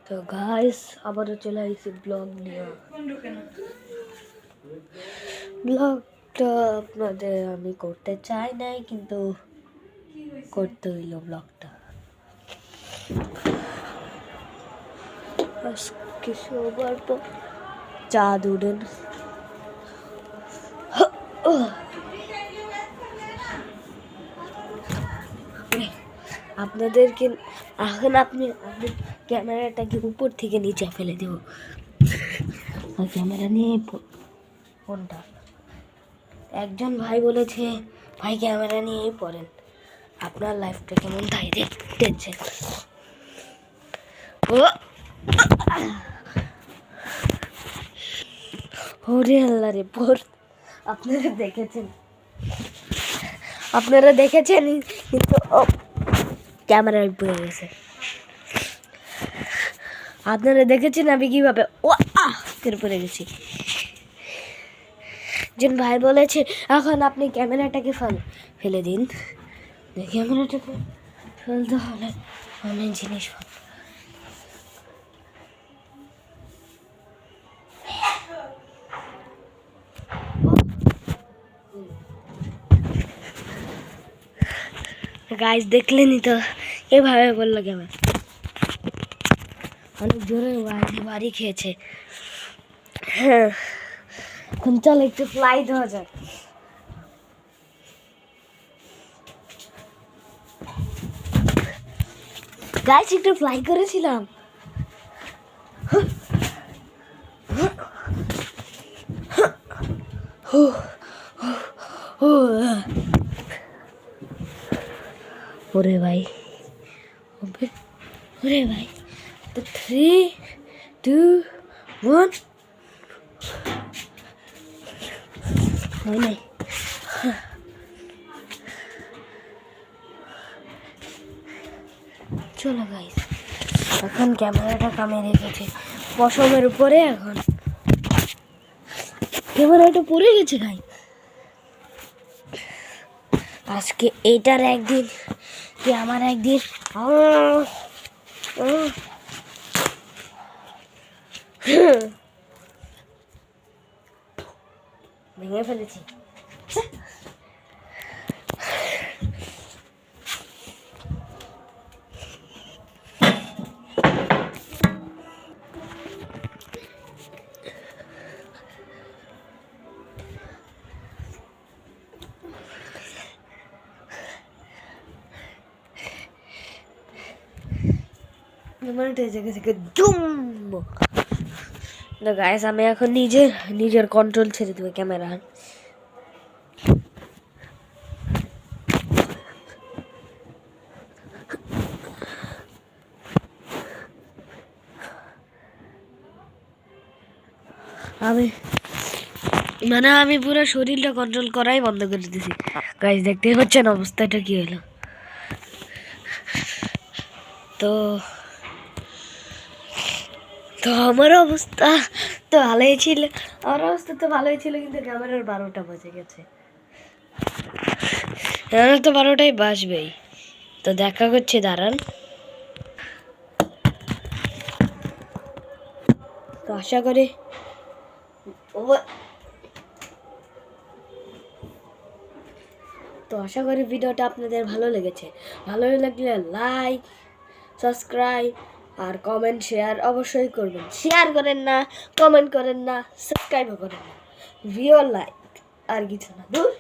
তো গাইস আবারও চলে আসছি ব্লগ নিয়ে। ব্লগটা আপনাদের আমি করতে চাই নাই, কিন্তু করতে হইল ব্লগটা। আজকে সবার পর চাঁদ উঠেন। আপনাদেরকে এখন আপনি ক্যামেরাটাকে উপর থেকে নিচে ফেলে দেব। আর ক্যামেরা নিয়ে ফোনটা একজন ভাই বলেছে, ভাই ক্যামেরা নিয়েই পড়েন, আপনার লাইফটা কেমন তাই দেখতেছে। ওরে আল্লাহ রে পড়। আপনারা দেখেছেন কিন্তু ক্যামেরায় পড়ে গেছে। আপনারা দেখেছেন আমি কিভাবে পড়ে গেছি। যেন ভাই বলেছে এখন আপনি ক্যামেরাটাকে ফেলে দিন। ক্যামেরাটাকে ফেলতে হলে অনেক জিনিস গাইস দেখলেনি তো, এভাবে বললো ক্যামেরা অনেক জোরে বাড়ি খেয়েছে। হ্যাঁ, এখন চল একটু ফ্লাই দেওয়া যায়। গাইস একটু ফ্লাই করেছিলাম। ওরে ভাই, ওরে ভাই, 3, 2, 1 হয় নাই। চলো গাইস, এখন ক্যামেরাটা কামে রেখেছে পশমের উপরে। এখন ক্যামেরাটা পড়ে গেছে গাইস। আজকে এইটার একদিন কি আমার একদিন ভেঙে ফেলেছি। গাইস আমি এখন নিজের কন্ট্রোল ছেড়ে দেবো ক্যামেরা। আমি পুরো শরীরটা কন্ট্রোল করাই বন্ধ করে দিয়েছি। গাইস দেখতে পাচ্ছেন অবস্থাটা কি হলো। তো আমার অবস্থা তো ভালোই ছিল, কিন্তু ক্যামেরার 12টা বাজে গেছে। তো 12টাই বাজবেই। তো দেখা করছে, দাঁড়ান। তো আশা করি ভিডিওটা আপনাদের ভালো লেগেছে। ভালো লাগলে লাইক, সাবস্ক্রাইব আর কমেন্ট শেয়ার অবশ্যই করবেন। শেয়ার করেন না, কমেন্ট করেন না, সাবস্ক্রাইবও করেন না। ভিডিও লাইক আর কিছু না। দূর,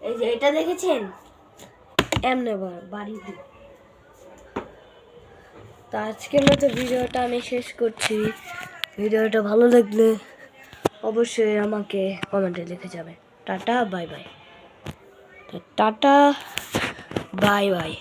এই যে এটা দেখেছেন এমনি বাড়ি দিই। তো আজকের মতো ভিডিওটা আমি শেষ করছি। ভিডিওটা ভালো লাগলে অবশ্যই আমাকে কমেন্টে লিখে যাবে। Tata bye bye. Tata bye bye.